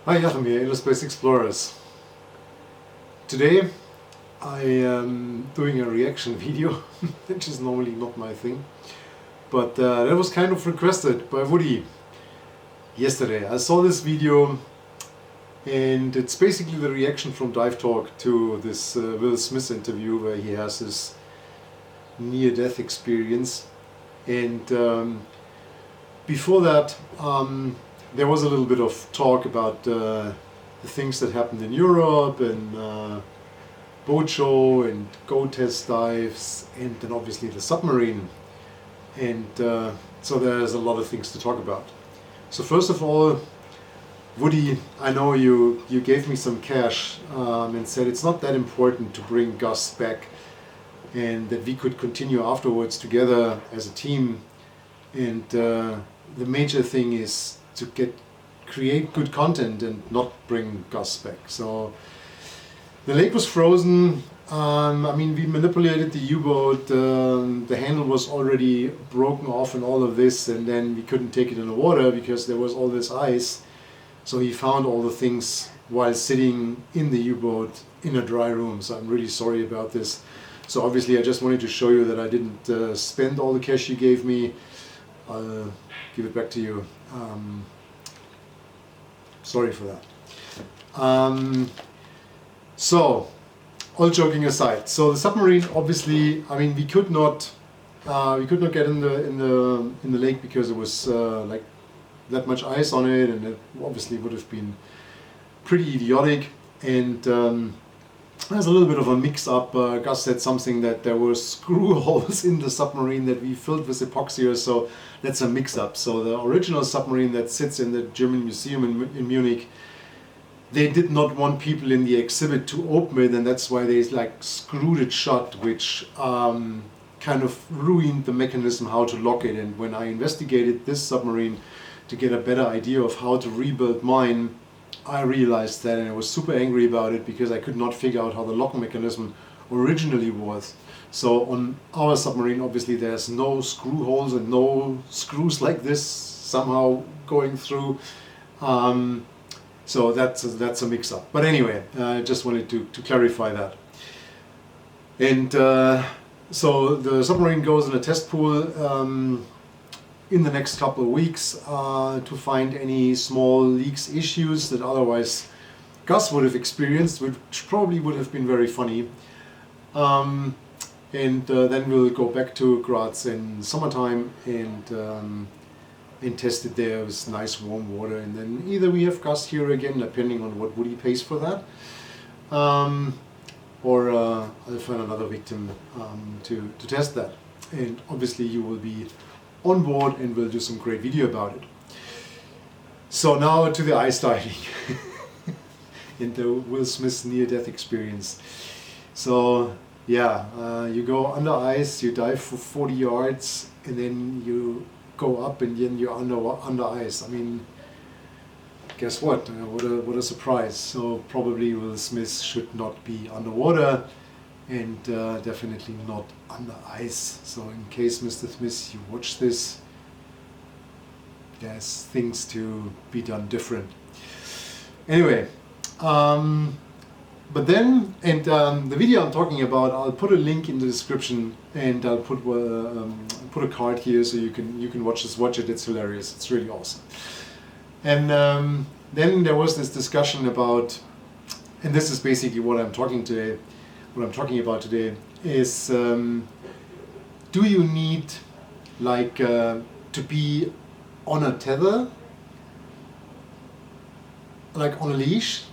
Hi, Achim here, InnerSpace Explorers. Today I am doing a reaction video, which is normally not my thing, but that was kind of requested by Woody yesterday. I saw this video and it's basically the reaction from Dive Talk to this Will Smith interview where he has this near-death experience. And before that there was a little bit of talk about the things that happened in Europe and boat show and go test dives and then obviously the submarine, and so there's a lot of things to talk about. So first of all, Woody, I know you gave me some cash and said it's not that important to bring Gus back and that we could continue afterwards together as a team, and the major thing is to create good content and not bring Gus back. So the lake was frozen. I mean, we manipulated the U-boat. The handle was already broken off and all of this, and then we couldn't take it in the water because there was all this ice. So he found all the things while sitting in the U-boat in a dry room. So I'm really sorry about this. So obviously I just wanted to show you that I didn't spend all the cash you gave me. I'll give it back to you. Sorry for that. So, all joking aside, so the submarine, obviously, I mean, we could not get in the lake because it was like that much ice on it, and it obviously would have been pretty idiotic. And there's a little bit of a mix-up. Gus said something that there were screw holes in the submarine that we filled with epoxy or so. That's a mix-up. So the original submarine that sits in the German museum in Munich, they did not want people in the exhibit to open it, and that's why they like screwed it shut, which kind of ruined the mechanism how to lock it. And when I investigated this submarine to get a better idea of how to rebuild mine, I realized that, and I was super angry about it because I could not figure out how the lock mechanism originally was. So on our submarine, obviously there's no screw holes and no screws like this somehow going through. So that's a mix-up. But anyway, I just wanted to clarify that. And so the submarine goes in a test pool in the next couple of weeks to find any small leaks issues that otherwise Gus would have experienced, which probably would have been very funny. And then we'll go back to Graz in summertime and test it there with nice warm water, and then either we have Gus here again, depending on what Woody pays for that, or I'll find another victim to test that. And obviously you will be on board and we'll do some great video about it. So now to the ice diving and the Will Smith near-death experience. So yeah, you go under ice, you dive for 40 yards, and then you go up and then you're under ice. I mean, guess what? What a surprise. So probably Will Smith should not be underwater, and definitely not under ice. So in case Mr. Smith, you watch this, there's things to be done different. Anyway, but then, and the video I'm talking about, I'll put a link in the description, and I'll put a card here so you can watch it. It's hilarious. It's really awesome. And then there was this discussion about, and this is basically what I'm talking about today, is do you need like to be on a tether, like on a leash?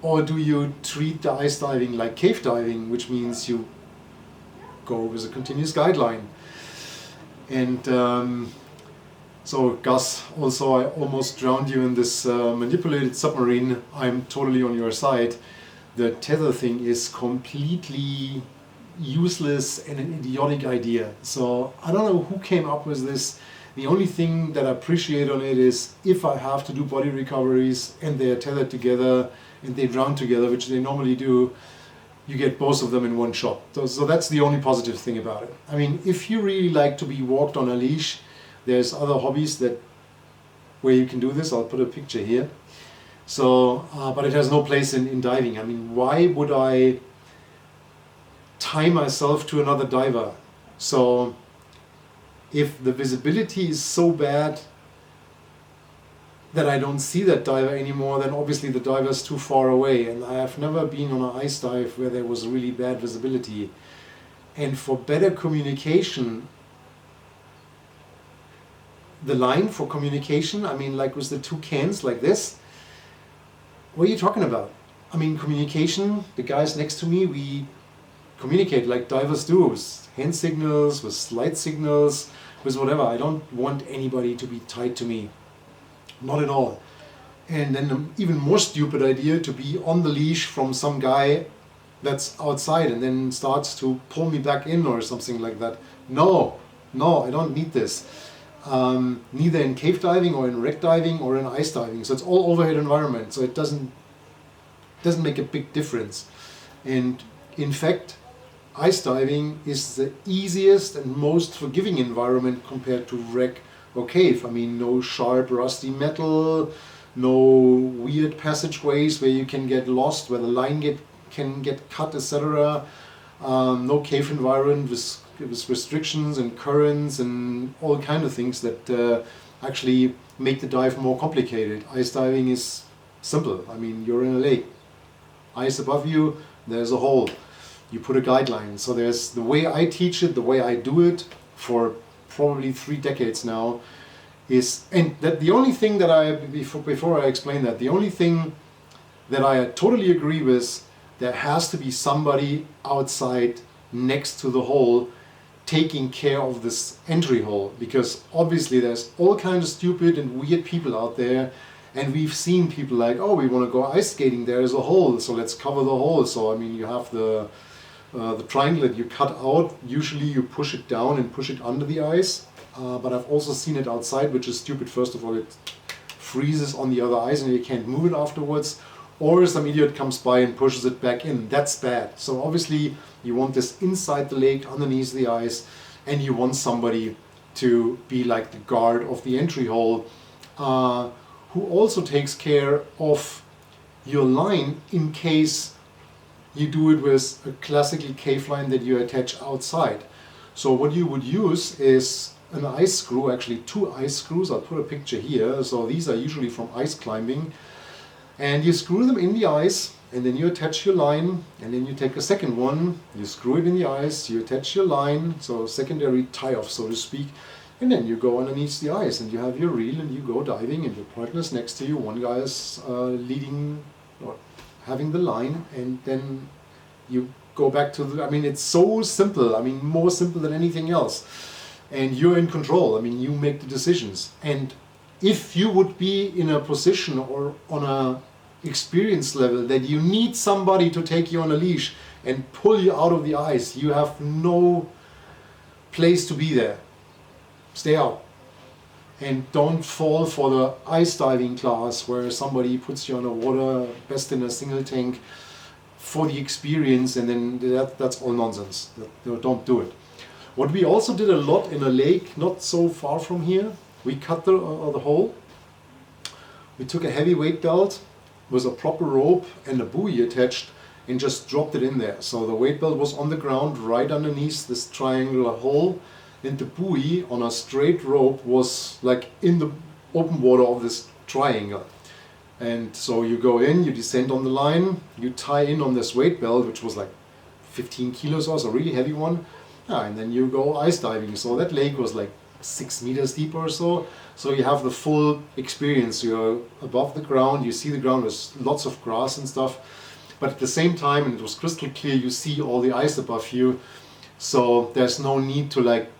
Or do you treat the ice diving like cave diving, which means you go with a continuous guideline? And so Gus, also I almost drowned you in this manipulated submarine. I'm totally on your side. The tether thing is completely useless and an idiotic idea. So I don't know who came up with this. The only thing that I appreciate on it is if I have to do body recoveries and they are tethered together and they drown together, which they normally do, you get both of them in one shot. So that's the only positive thing about it. I mean, if you really like to be walked on a leash, there's other hobbies where you can do this. I'll put a picture here. So, but it has no place in diving. I mean, why would I tie myself to another diver? So if the visibility is so bad that I don't see that diver anymore, then obviously the diver is too far away. And I have never been on an ice dive where there was really bad visibility. And for better communication, the line for communication, I mean, like with the two cans like this, what are you talking about? I mean, communication, the guys next to me, we communicate like divers do, with hand signals, with light signals, with whatever. I don't want anybody to be tied to me. Not at all. And then an even more stupid idea to be on the leash from some guy that's outside and then starts to pull me back in or something like that. No, I don't need this. Neither in cave diving or in wreck diving or in ice diving. So it's all overhead environment. So it doesn't make a big difference. And in fact, ice diving is the easiest and most forgiving environment compared to wreck or cave. I mean, no sharp rusty metal, no weird passageways where you can get lost, where the line can get cut, etc. No cave environment with restrictions and currents and all kind of things that actually make the dive more complicated. Ice diving is simple. I mean, you're in a lake, ice above you, there's a hole. You put a guideline. So there's the way I teach it, the way I do it for probably 3 decades now is, and that the only thing that before I explain that, the only thing that I totally agree with, there has to be somebody outside next to the hole taking care of this entry hole, because obviously there's all kinds of stupid and weird people out there, and we've seen people like, oh, we want to go ice skating, there is a hole, so let's cover the hole. So I mean, you have the triangle that you cut out, usually you push it down and push it under the ice, but I've also seen it outside, which is stupid. First of all, it freezes on the other ice and you can't move it afterwards, or some idiot comes by and pushes it back in. That's bad. So obviously you want this inside the lake, underneath the ice, and you want somebody to be like the guard of the entry hole, who also takes care of your line in case you do it with a classical cave line that you attach outside. So what you would use is an ice screw, actually 2 ice screws. I'll put a picture here. So these are usually from ice climbing. And you screw them in the ice, and then you attach your line, and then you take a second one, you screw it in the ice, you attach your line, so secondary tie-off, so to speak, and then you go underneath the ice, and you have your reel, and you go diving, and your partner's next to you. One guy is leading or having the line, and then you go back to the, I mean, it's so simple. I mean, more simple than anything else. And you're in control. I mean, you make the decisions. And if you would be in a position or on a experience level that you need somebody to take you on a leash and pull you out of the ice, you have no place to be there. Stay out. And don't fall for the ice diving class where somebody puts you underwater, best in a single tank, for the experience, and then that's all nonsense. Don't do it. What we also did a lot in a lake not so far from here, we cut the hole. We took a heavy weight belt with a proper rope and a buoy attached and just dropped it in there. So the weight belt was on the ground right underneath this triangular hole, and the buoy on a straight rope was like in the open water of this triangle. And so you go in, you descend on the line, you tie in on this weight belt, which was like 15 kilos or so, a really heavy one. Yeah, and then you go ice diving. So that lake was like 6 meters deep or so. So you have the full experience. You're above the ground, you see the ground with lots of grass and stuff. But at the same time, and it was crystal clear, you see all the ice above you. So there's no need to like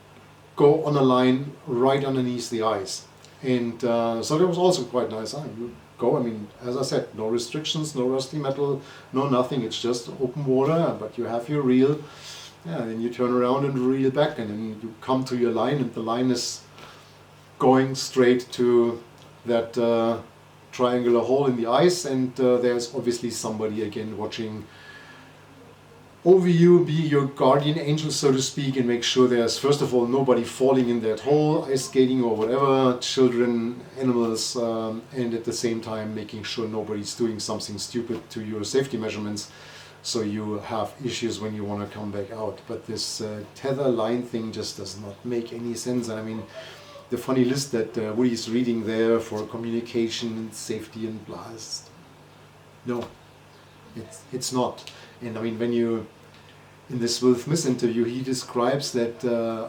go on a line right underneath the ice. And so that was also quite nice. You go, I mean, as I said, no restrictions, no rusty metal, no nothing. It's just open water, but you have your reel. Yeah, then you turn around and reel back, and then you come to your line, and the line is going straight to that triangular hole in the ice, and there's obviously somebody again watching over you, be your guardian angel, so to speak, and make sure there's, first of all, nobody falling in that hole, ice skating or whatever, children, animals, and at the same time making sure nobody's doing something stupid to your safety measurements, so you have issues when you want to come back out. But this tether line thing just does not make any sense. I mean, the funny list that Woody's reading there for communication and safety and blah, no, it's not. And I mean, when you, in this Will Smith interview, he describes that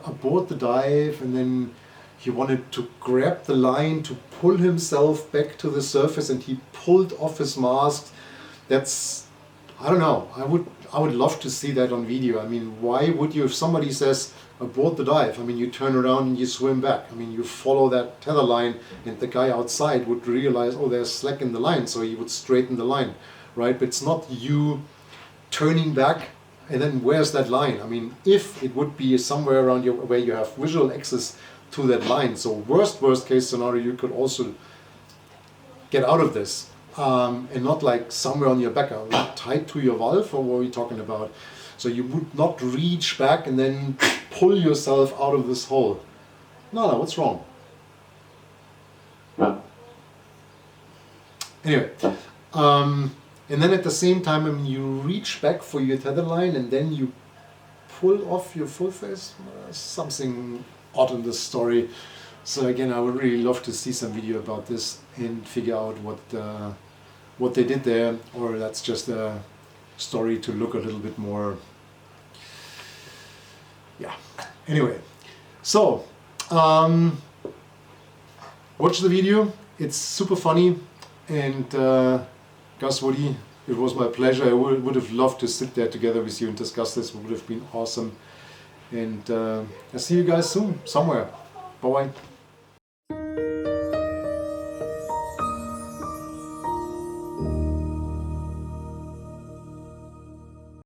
aboard the dive, and then he wanted to grab the line to pull himself back to the surface, and he pulled off his mask. That's, I don't know, I would love to see that on video. I mean, why would you, if somebody says aboard the dive, I mean, you turn around and you swim back. I mean, you follow that tether line, and the guy outside would realize, oh, there's slack in the line, so he would straighten the line, right? But it's not you turning back, and then where's that line? I mean, if it would be somewhere around you where you have visual access to that line, so worst case scenario, you could also get out of this, and not like somewhere on your back, tied to your valve, or what are we talking about? So you would not reach back and then pull yourself out of this hole. No, what's wrong? Anyway, and then at the same time, I mean, you reach back for your tether line and then you pull off your full face. Something odd in this story. So again, I would really love to see some video about this and figure out what they did there, or that's just a story to look a little bit more. Yeah. Anyway, so watch the video. It's super funny, and Gus Woody, it was my pleasure. I would have loved to sit there together with you and discuss this. It would have been awesome. And I'll see you guys soon, somewhere. Bye-bye.